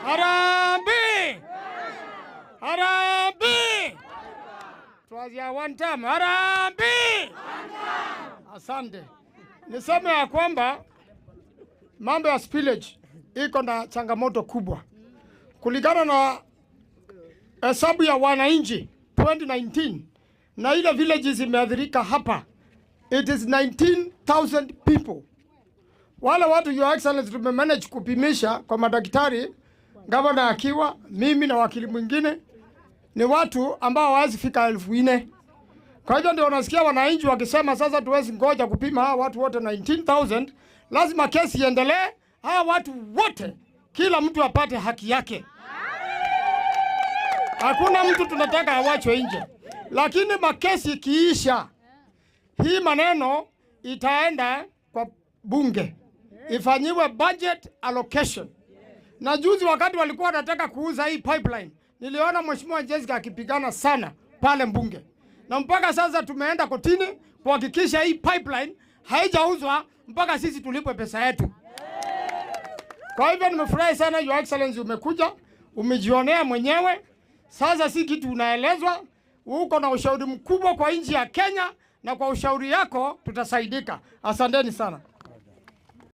Harambee! Harambee! Tuanze one time. Harambee! Asante. Niseme ya kwamba mambo ya spillage iko na changamoto kubwa. Kulingana na hesabu ya wananchi 2019 na ile villages imeathirika hapa, it is 19,000 people. Wale watu your excellency tumemanage kupimisha kwa madaktari, gavana akiwa, mimi na wakili mwingine, ni watu ambao hawezi fika 4,000. Kwa hivyo ndio unasikia wananchi wakisema sasa tuwezi ngoja kupima hawa watu wote 19,000, lazima kesi iendelee, hawa watu wote kila mtu apate haki yake. Hakuna mtu tunataka awachwe nje. Lakini makesi ikiisha, hii maneno itaenda kwa bunge, ifanyiwe budget allocation. Na juzi wakati walikuwa wanataka kuuza hii pipeline, niliona Mheshimiwa Jessica akipigana sana pale mbunge. Na mpaka sasa tumeenda kotini kuhakikisha hii pipeline haijauzwa mpaka sisi tulipwe pesa yetu. Kwa hivyo nimefurahi sana Your Excellency, umekuja, umejionea mwenyewe. Sasa si kitu unaelezwa, uko na ushauri mkubwa kwa nchi ya Kenya, na kwa ushauri yako tutasaidika. Asanteni sana.